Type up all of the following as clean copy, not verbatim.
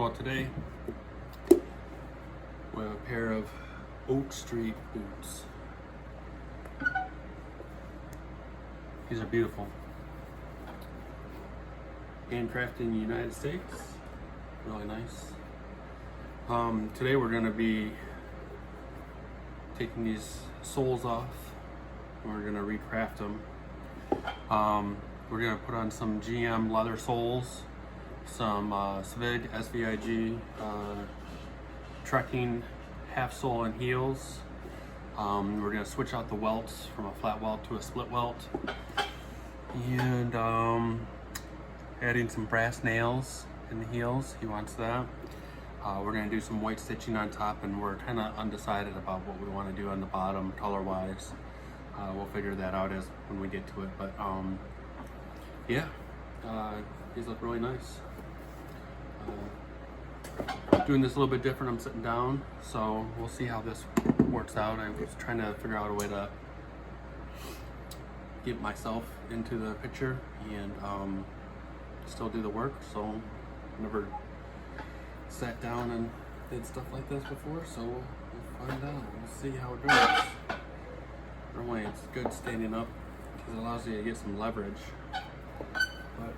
Well, today we have a pair of Oak Street boots. These are beautiful. Handcrafted in the United States. Really nice. Today we're going to be taking these soles off. And we're going to ReCraft them. We're going to put on some GM leather soles, some svig, SVIG, trekking half sole and heels. We're going to switch out the welts from a flat welt to a split welt. And adding some brass nails in the heels. He wants that. We're going to do some white stitching on top, and we're kind of undecided about what we want to do on the bottom color wise. We'll figure that out as when we get to it, but yeah, these look really nice. Doing this a little bit different. I'm sitting down, so we'll see how this works out. I was trying to figure out a way to get myself into the picture and still do the work, so I never sat down and did stuff like this before, so we'll find out. We'll see how it goes. Normally it's good standing up because it allows you to get some leverage, but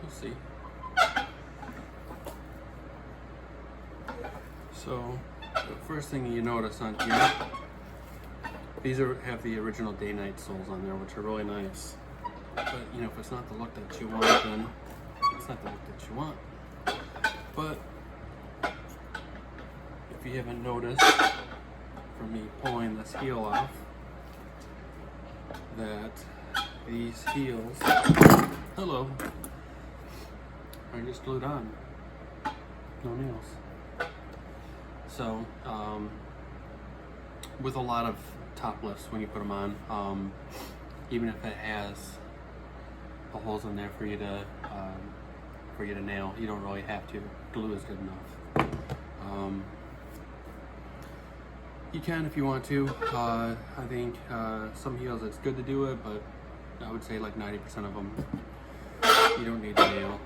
we'll see. So the first thing you notice on here, these have the original day-night soles on there, which are really nice. But you know, if it's not the look that you want, then it's not the look that you want. But if you haven't noticed from me pulling this heel off, that these heels, hello, are just glued on, no nails. So with a lot of top lifts, when you put them on, even if it has the holes in there for you to nail, you don't really have to. Glue is good enough. You can if you want to. I think some heels it's good to do it, but I would say like 90% of them you don't need to nail.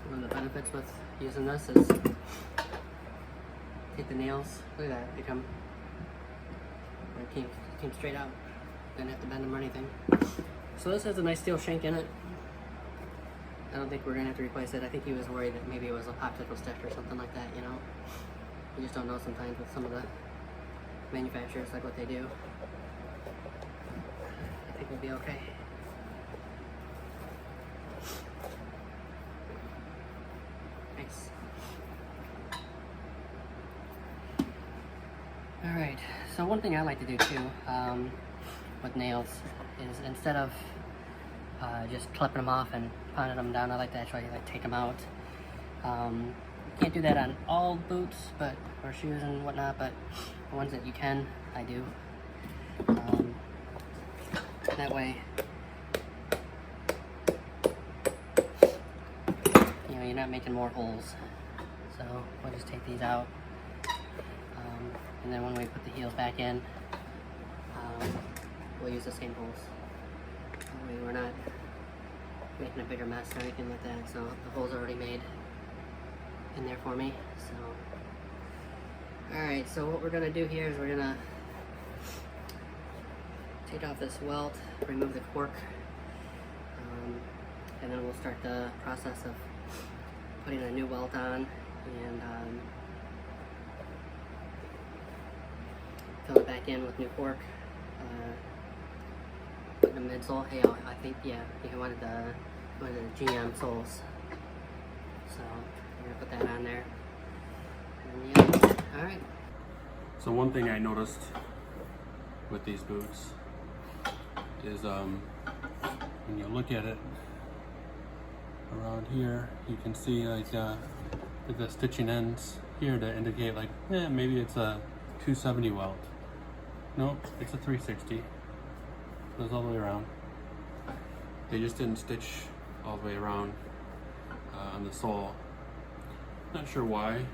One of the benefits with using this is take the nails. Look at that, they came straight out. Didn't have to bend them or anything. So this has a nice steel shank in it. I don't think we're gonna have to replace it. I think he was worried that maybe it was a popsicle stick or something like that, you know. You just don't know sometimes with some of the manufacturers, like what they do. I think we'll be okay. Nice. Alright, so one thing I like to do too with nails is instead of just clipping them off and pounding them down, I like to actually take them out. You can't do that on all boots or shoes and whatnot, but the ones that you can, I do. That way, you know, you're not making more holes. So we'll just take these out, and then when we put the heels back in, we'll use the same holes. That way we're not making a bigger mess or anything like that. So the holes are already made in there for me. So alright, so what we're gonna do here is we're gonna take off this welt, remove the cork, and then we'll start the process of putting a new welt on and fill it back in with new cork. Putting a midsole. Hey, I think, yeah, he wanted the GM soles. So we're gonna put that on there. And yeah, alright. So one thing I noticed with these boots is when you look at it around here, you can see like the stitching ends here to indicate like, maybe it's a 270 welt. Nope, it's a 360. Goes all the way around. They just didn't stitch all the way around on the sole. Not sure why,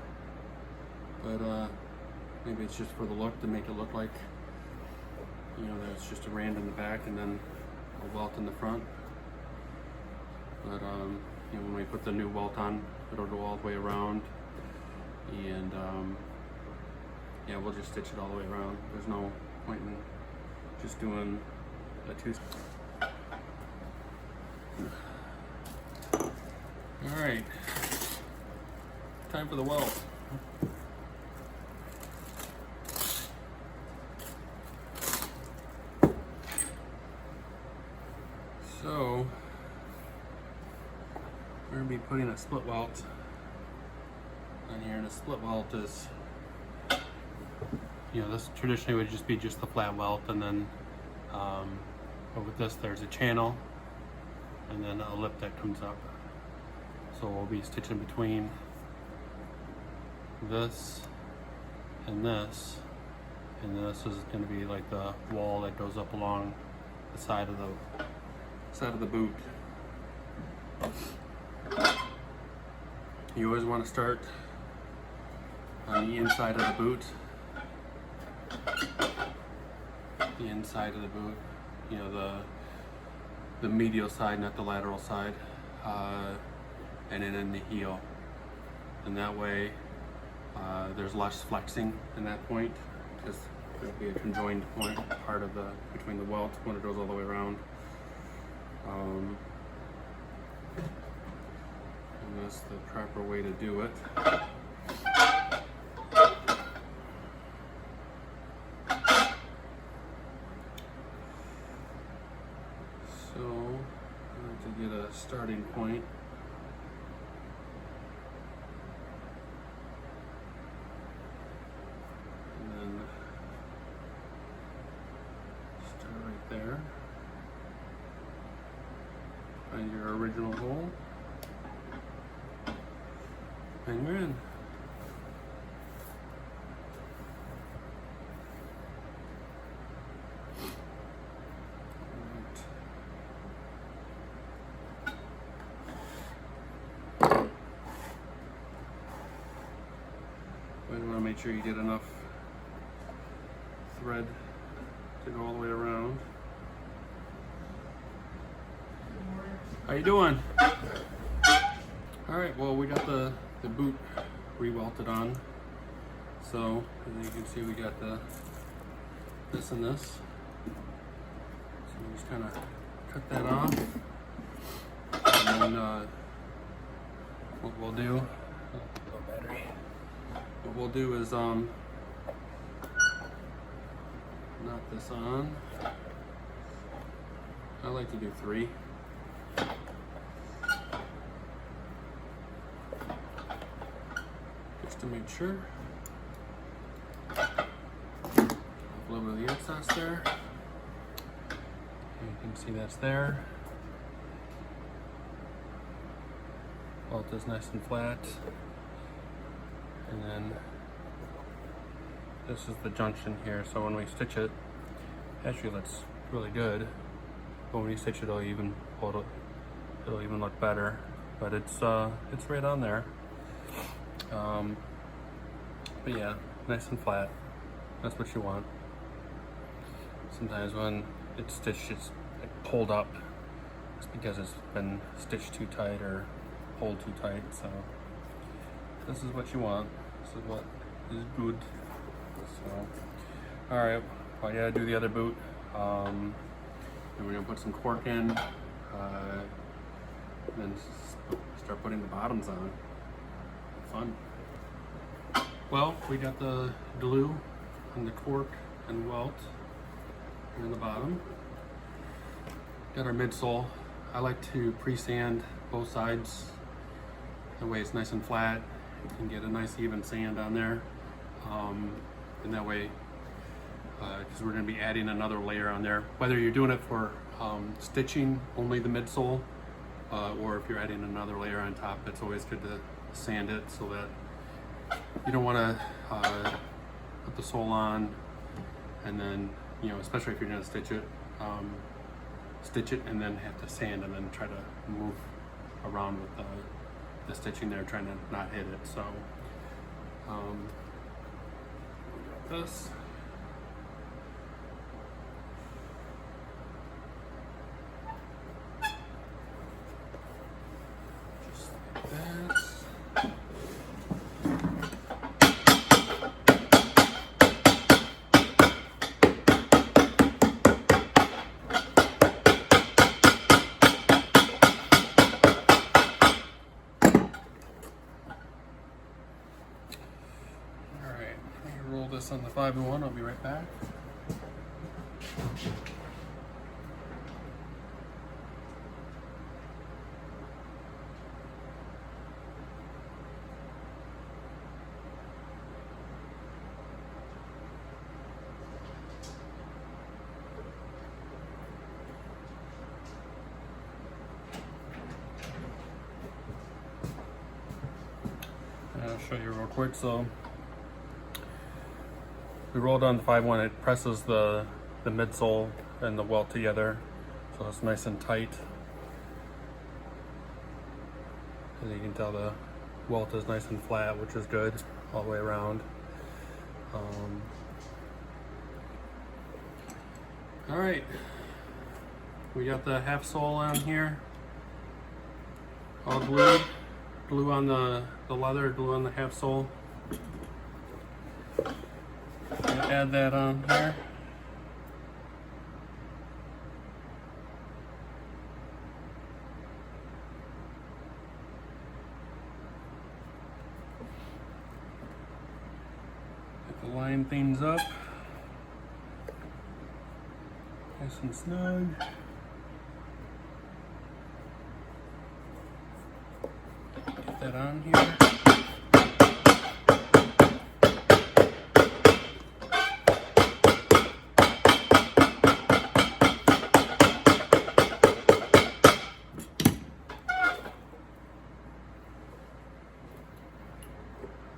but maybe it's just for the look, to make it look like, you know, that it's just a rand in the back and then a welt in the front. But you know, when we put the new welt on, it'll go all the way around, and yeah, we'll just stitch it all the way around. There's no point in just doing a two. All right, time for the welt. So we're gonna be putting a split welt on here, and a split welt is, you know, this traditionally would just be just the flat welt, and then but with this there's a channel and then a lip that comes up. So we'll be stitching between this, and this is going to be like the wall that goes up along the side of the boot. You always want to start on the inside of the boot. The inside of the boot, you know, the medial side, not the lateral side, and then in the heel. And that way there's less flexing in that point, because there'll be a conjoined point part of between the welt when it goes all the way around. And that's the proper way to do it. So, to get a starting point, and then start right there. Find your original hole, and you're in. You want to make sure you get enough thread to go all the way around. How you doing? All right, well, we got the boot re-welted on. So as you can see, we got this and this. So we just kind of cut that off, and then what we'll do. Battery. What we'll do is knot this on. I like to do 3. Just to make sure. A little bit of the excess there. You can see that's there. Welt is nice and flat. And then this is the junction here, so when we stitch it, actually looks really good, but when you stitch it, it'll even look better. But it's right on there. But yeah, nice and flat. That's what you want. Sometimes when it's stitched, it's pulled up. It's because it's been stitched too tight or pulled too tight. So this is what you want. This is what is good. So, all right. Well, I gotta do the other boot. And we're gonna put some cork in. and then start putting the bottoms on. Fun. Well, we got the glue and the cork and welt in the bottom. Got our midsole. I like to pre-sand both sides. That way it's nice and flat. You can get a nice even sand on there. And that way, because we're going to be adding another layer on there. Whether you're doing it for stitching only the midsole, or if you're adding another layer on top, it's always good to sand it so that you don't want to put the sole on and then, you know, especially if you're going to stitch it and then have to sand and then try to move around with the stitching there, trying to not hit it. So we got this. Just like that. Roll this on the 5-in-1. I'll be right back. And I'll show you real quick. So we rolled on the 5-1, it presses the midsole and the welt together, so it's nice and tight. As you can tell, the welt is nice and flat, which is good all the way around. All right, we got the half sole on here, all glued, glue on the leather, glue on the half sole. Add that on here. Get the line things up. Nice and snug. Get that on here.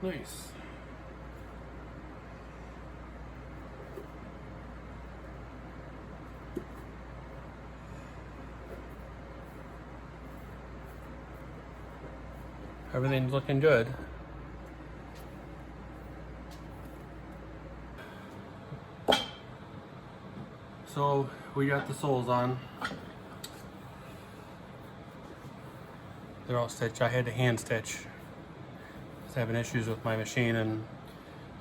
Nice. Everything's looking good. So we got the soles on. They're all stitched. I had to hand stitch. I was having issues with my machine, and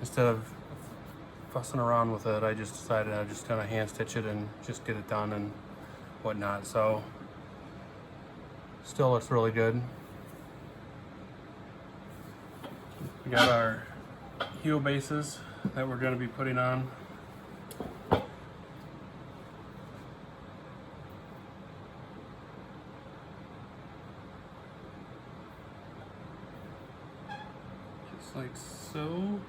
instead of fussing around with it, I just decided I was just gonna hand stitch it and just get it done and whatnot. So still looks really good. We got our heel bases that we're going to be putting on. Just like so.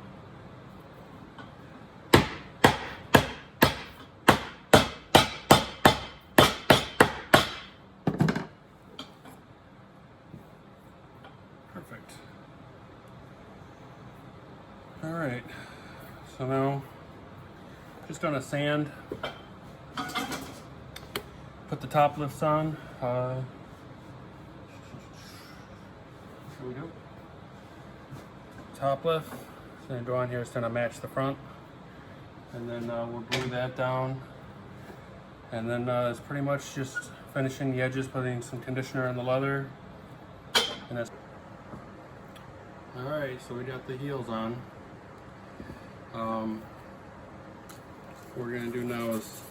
Perfect. All right, so now just gonna sand, put the top lifts on. Here we go. Top lift, it's gonna go on here, it's gonna match the front. And then we'll glue that down. And then it's pretty much just finishing the edges, putting some conditioner on the leather. And that's all right, so we got the heels on. What we're going to do now is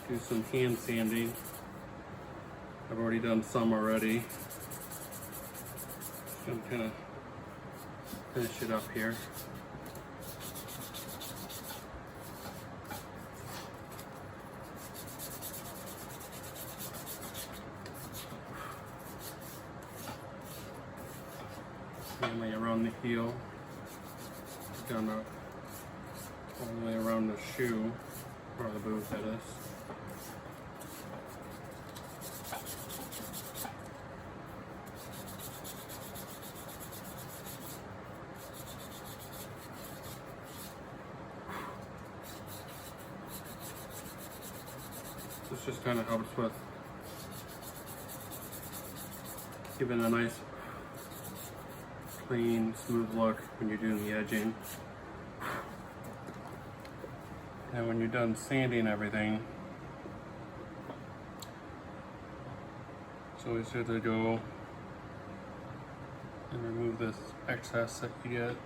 do some hand sanding. I've already done some already. Just gonna kind of finish it up here. Mainly around the heel, down all the way around the shoe, or the boot that is. This just kind of helps with giving a nice clean, smooth look when you're doing the edging. And when you're done sanding everything, it's always good to go and remove this excess that you get.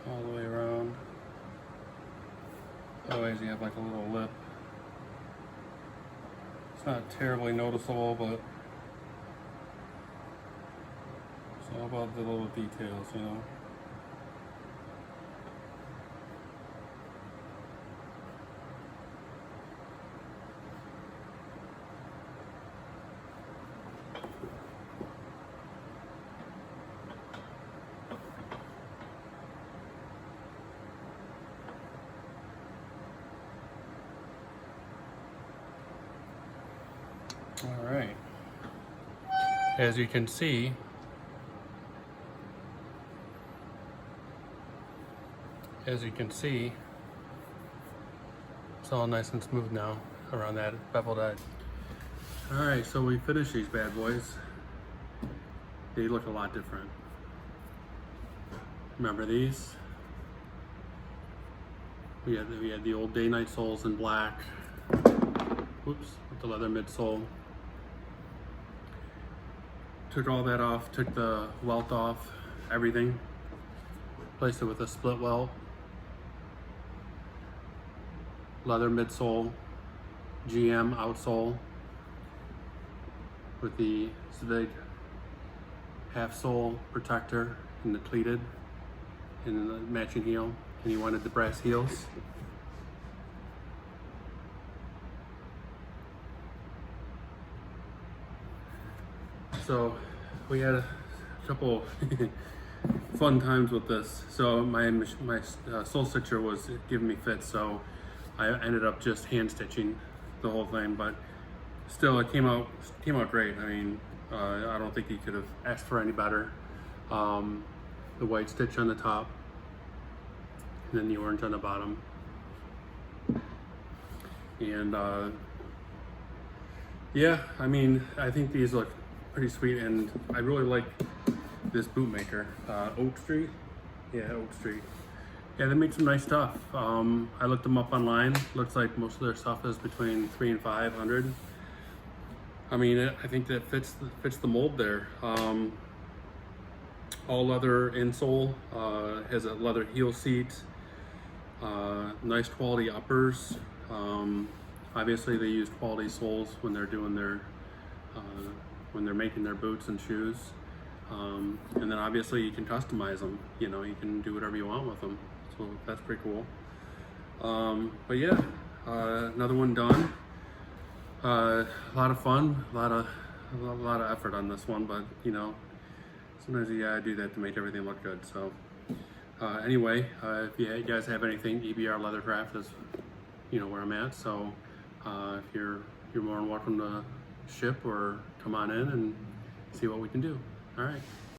All the way around. Otherwise you have like a little lip. It's not terribly noticeable, but it's all about the little details, you know. All right. As you can see, it's all nice and smooth now around that beveled edge. All right, so we finished these bad boys. They look a lot different. Remember these? We had the old day-night soles in black. Whoops, with the leather midsole. Took all that off, took the welt off, everything. Replaced it with a split welt. Leather midsole, GM outsole with the svig half sole protector and the pleated and the matching heel. And you wanted the brass heels. So we had a couple fun times with this. So my sole stitcher was giving me fits, so I ended up just hand stitching the whole thing. But still, it came out great. I mean, I don't think you could have asked for any better. The white stitch on the top, and then the orange on the bottom, and yeah, I mean, I think these look pretty sweet, and I really like this bootmaker, Oak Street. Yeah, Oak Street. Yeah, they make some nice stuff. I looked them up online. Looks like most of their stuff is between $300 and $500. I mean, I think that fits the mold there. All leather insole, has a leather heel seat, nice quality uppers. Obviously, they use quality soles when they're doing their when they're making their boots and shoes. And then obviously you can customize them. You know, you can do whatever you want with them. So that's pretty cool. But yeah, another one done. A lot of fun, a lot of effort on this one, but you know, sometimes you gotta do that to make everything look good. So anyway, if you guys have anything, EBR Leathercraft is, you know, where I'm at. So if you're more than welcome to ship or come on in and see what we can do. All right.